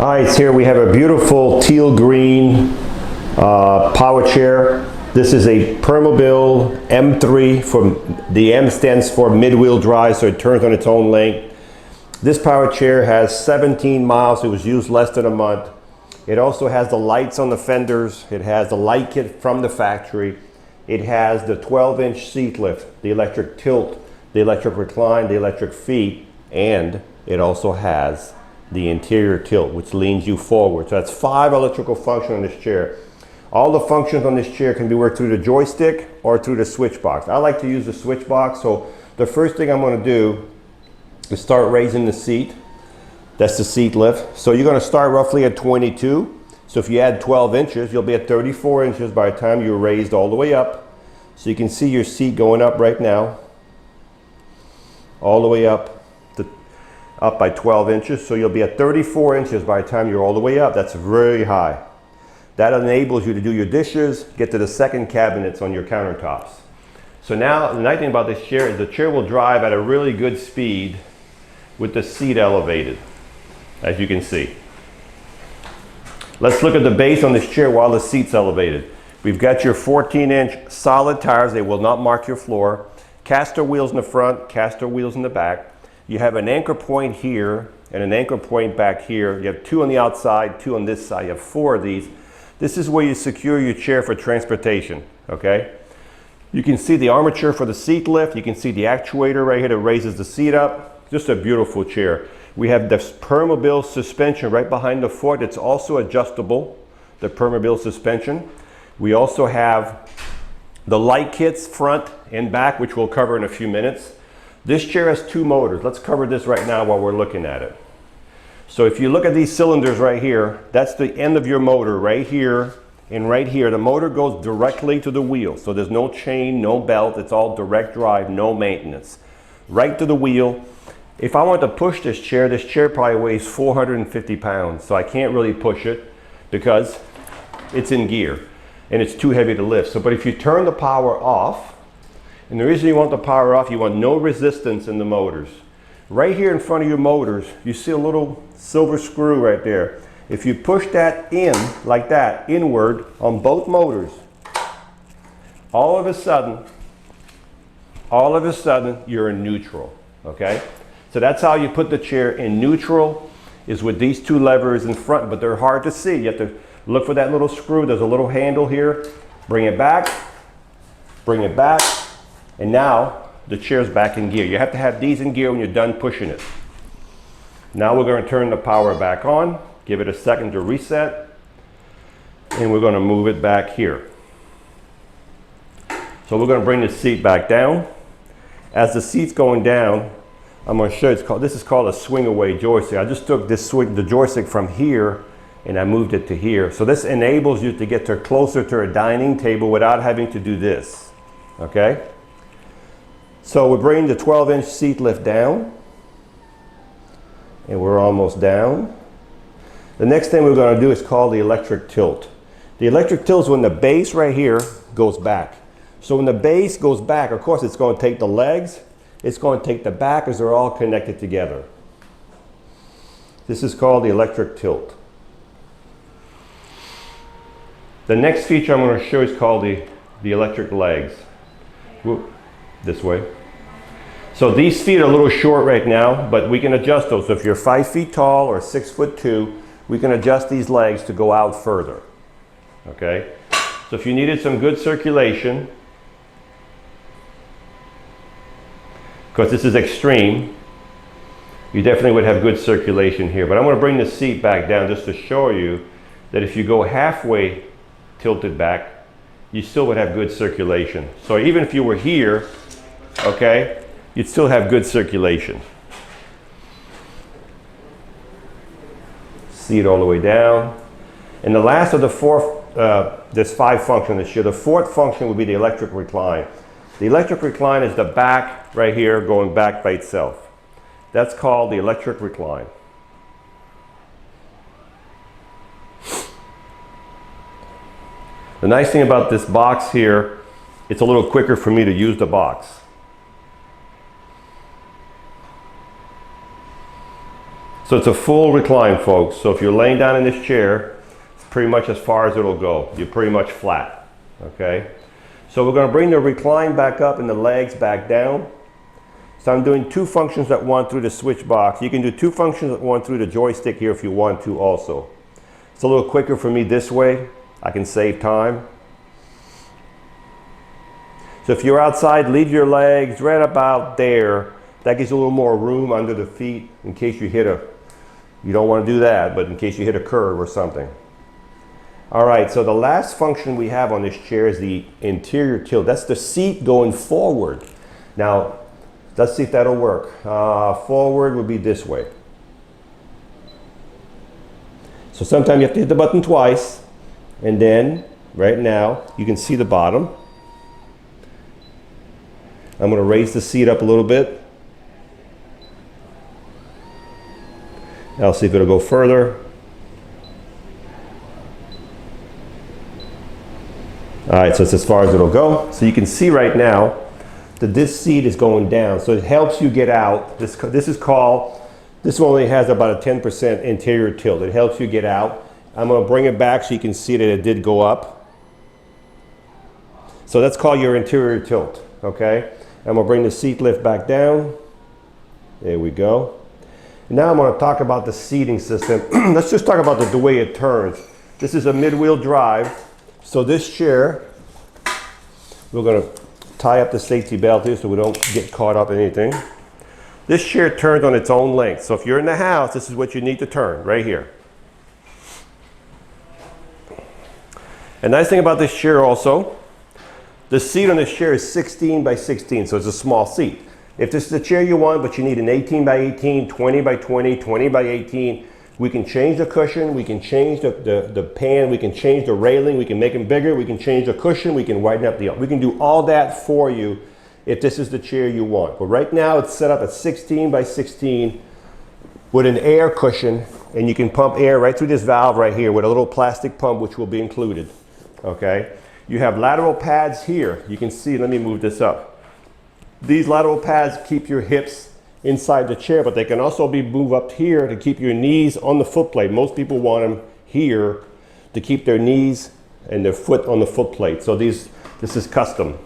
Alright, here we have a beautiful teal green power chair. This is a Permobil M3. The M stands for mid-wheel drive, so it turns on its own length. This power chair has 17 miles. It was used less than a month. It also has the lights on the fenders. It has the light kit from the factory. It has the 12-inch seat lift, the electric tilt, the electric recline, the electric feet, and it also has the anterior tilt, which leans you forward. So that's 5 electrical functions on this chair. All the functions on this chair can be worked through the joystick or through the switch box. I like to use the switch box, so the first thing I'm going to do is start raising the seat. That's the seat lift. So you're going to start roughly at 22. So if you add 12 inches, you'll be at 34 inches by the time you're raised all the way up. So you can see your seat going up right now, all the way up by 12 inches. So you'll be at 34 inches by the time you're all the way up. That's very high. That enables you to do your dishes, get to the second cabinets on your countertops. So now the nice thing about this chair is the chair will drive at a really good speed with the seat elevated, as you can see. Let's look at the base on this chair while the seat's elevated. We've got your 14-inch solid tires. They will not mark your floor. Caster wheels in the front, caster wheels in the back. You have an anchor point here and an anchor point back here. You have 2 on the outside, 2 on this side. You have 4 of these. This is where you secure your chair for transportation, okay? You can see the armature for the seat lift. You can see the actuator right here that raises the seat up. Just a beautiful chair. We have this Permobil suspension right behind the foot. It's also adjustable, the Permobil suspension. We also have the light kits front and back, which we'll cover in a few minutes. This chair has 2 motors. Let's cover this right now while we're looking at it. So if you look at these cylinders right here, that's the end of your motor right here and right here. The motor goes directly to the wheel. So there's no chain, no belt. It's all direct drive, no maintenance. Right to the wheel. If I want to push this chair probably weighs 450 pounds. So I can't really push it because it's in gear and it's too heavy to lift. So, but if you turn the power off, and the reason you want the power off, you want no resistance in the motors. Right here in front of your motors, you see a little silver screw right there. If you push that in, like that, inward on both motors, all of a sudden, you're in neutral, okay? So that's how you put the chair in neutral, is with these 2 levers in front, but they're hard to see. You have to look for that little screw. There's a little handle here. Bring it back, and now the chair's back in gear. You have to have these in gear when you're done pushing it. Now we're going to turn the power back on, give it a second to reset, and we're going to move it back here. So we're going to bring the seat back down. As the seat's going down, I'm going to show you, this is called a swing away joystick. I just took the joystick from here and I moved it to here. So this enables you to get closer to a dining table without having to do this, okay? So we're bringing the 12-inch seat lift down, and we're almost down. The next thing we're going to do is called the electric tilt. The electric tilt is when the base right here goes back. So when the base goes back, of course it's going to take the legs, it's going to take the back, as they're all connected together. This is called the electric tilt. The next feature I'm going to show is called the electric legs. This way. So these feet are a little short right now, but we can adjust those. So if you're 5 feet tall or 6'2", we can adjust these legs to go out further. Okay? So if you needed some good circulation, because this is extreme, you definitely would have good circulation here. But I'm going to bring the seat back down just to show you that if you go halfway tilted back, you still would have good circulation. So even if you were here, okay, you'd still have good circulation. See it all the way down. And the last of the 4, there's 5 functions this year. The 4th function would be the electric recline. The electric recline is the back right here going back by itself. That's called the electric recline. The nice thing about this box here, it's a little quicker for me to use the box. So it's a full recline, folks. So if you're laying down in this chair, it's pretty much as far as it'll go. You're pretty much flat, okay? So we're gonna bring the recline back up and the legs back down. So I'm doing 2 functions at one through the switch box. You can do 2 functions at one through the joystick here if you want to also. It's a little quicker for me this way. I can save time. So if you're outside, leave your legs right about there. That gives you a little more room under the feet in case you hit you don't want to do that, but in case you hit a curve or something. All right, so the last function we have on this chair is the anterior tilt. That's the seat going forward. Now, let's see if that'll work. Forward would be this way. So sometimes you have to hit the button twice, and then right now you can see the bottom. I'm going to raise the seat up a little bit. I'll see if it'll go further. All right, so it's as far as it'll go. So you can see right now that this seat is going down. So it helps you get out. This only has about a 10% anterior tilt. It helps you get out. I'm going to bring it back so you can see that it did go up. So that's called your anterior tilt, okay? I'm going to bring the seat lift back down. There we go. Now I'm going to talk about the seating system. Let's just talk about the way it turns. This is a mid-wheel drive. So this chair, we're going to tie up the safety belt here so we don't get caught up in anything. This chair turns on its own length. So if you're in the house, this is what you need to turn, right here. A nice thing about this chair also, the seat on this chair is 16 by 16, so it's a small seat. If this is the chair you want, but you need an 18 by 18, 20 by 20, 20 by 18, we can change the cushion, we can change the pan, we can change the railing, we can make them bigger, we can change the cushion, we can widen up we can do all that for you if this is the chair you want. But right now it's set up at 16 by 16 with an air cushion, and you can pump air right through this valve right here with a little plastic pump which will be included, okay? You have lateral pads here. You can see, let me move this up. These lateral pads keep your hips inside the chair, but they can also be moved up here to keep your knees on the foot plate. Most people want them here to keep their knees and their foot on the foot plate. So this is custom.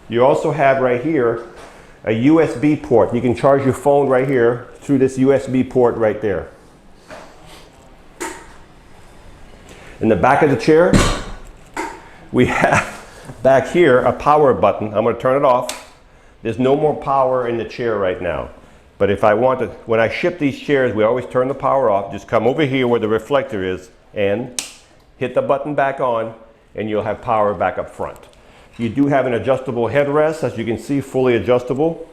You also have right here a USB port. You can charge your phone right here through this USB port right there. In the back of the chair, we have back here a power button. I'm going to turn it off. There's no more power in the chair right now. But if I want to, when I ship these chairs, we always turn the power off. Just come over here where the reflector is and hit the button back on, and you'll have power back up front. You do have an adjustable headrest, as you can see, fully adjustable.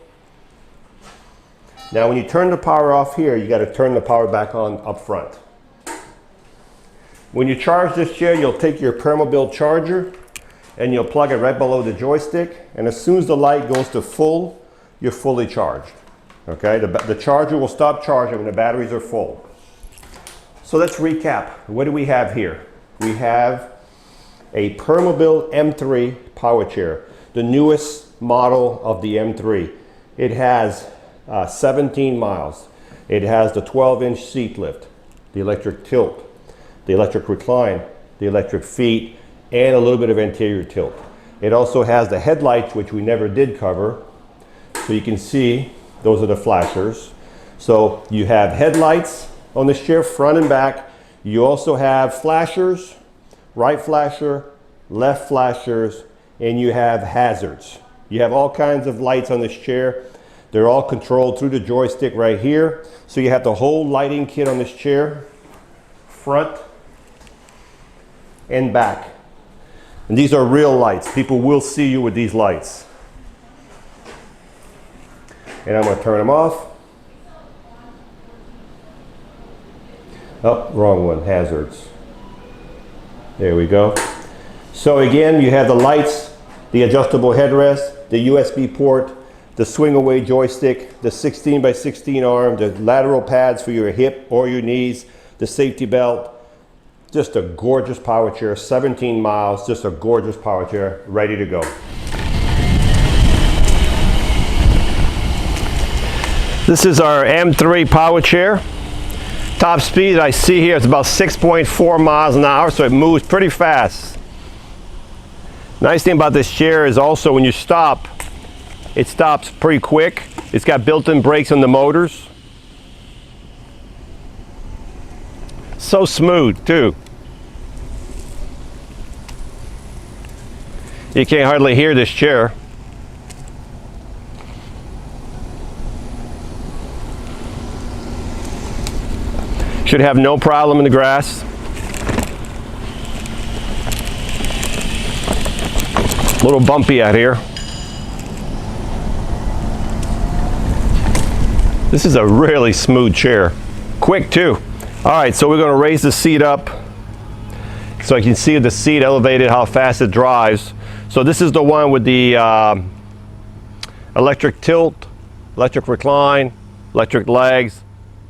Now when you turn the power off here, you got to turn the power back on up front. When you charge this chair, you'll take your Permobil charger and you'll plug it right below the joystick, and as soon as the light goes to full, you're fully charged. Okay, the charger will stop charging when the batteries are full. So let's recap. What do we have here? We have a Permobil M3 power chair, the newest model of the M3. It has 17 miles. It has the 12-inch seat lift, the electric tilt, the electric recline, the electric feet, and a little bit of anterior tilt. It also has the headlights, which we never did cover. So you can see those are the flashers. So you have headlights on this chair, front and back. You also have flashers, right flasher, left flashers, and you have hazards. You have all kinds of lights on this chair. They're all controlled through the joystick right here. So you have the whole lighting kit on this chair, front and back. And these are real lights. People will see you with these lights. And I'm going to turn them off. Oh, wrong one, hazards. There we go. So again, you have the lights, the adjustable headrest, the USB port, the swing away joystick, the 16 by 16 arm, the lateral pads for your hip or your knees, the safety belt. Just a gorgeous power chair, 17 miles, just a gorgeous power chair, ready to go. This is our M3 power chair. Top speed I see here is about 6.4 miles an hour, so it moves pretty fast. Nice thing about this chair is also when you stop, it stops pretty quick. It's got built-in brakes on the motors. So smooth too. You can't hardly hear this chair. Should have no problem in the grass. A little bumpy out here. This is a really smooth chair. Quick too. All right, so we're going to raise the seat up so I can see the seat elevated, how fast it drives. So this is the one with the electric tilt, electric recline, electric legs,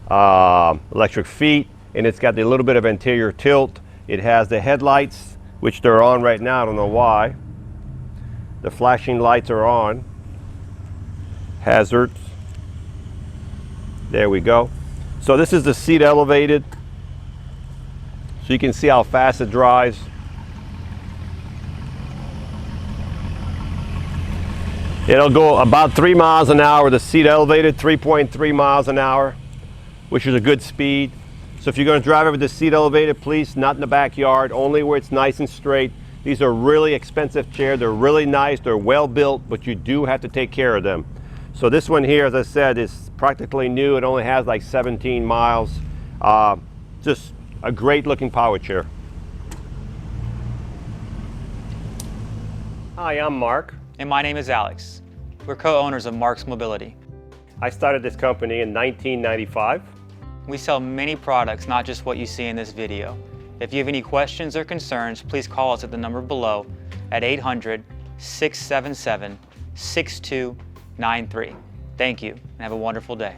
electric feet, and it's got a little bit of anterior tilt. It has the headlights, which they're on right now. I don't know why. The flashing lights are on. Hazards. There we go. So this is the seat elevated, so you can see how fast it drives. It'll go about 3 miles an hour, the seat elevated, 3.3 miles an hour, which is a good speed. So if you're going to drive it with the seat elevated, please, not in the backyard, only where it's nice and straight. These are really expensive chairs. They're really nice, they're well built, but you do have to take care of them. So this one here, as I said, is practically new. It only has like 17 miles. Just a great looking power chair. Hi, I'm Mark. And my name is Alex. We're co-owners of Marc's Mobility. I started this company in 1995. We sell many products, not just what you see in this video. If you have any questions or concerns, please call us at the number below at 800-677-6293. Thank you, and have a wonderful day.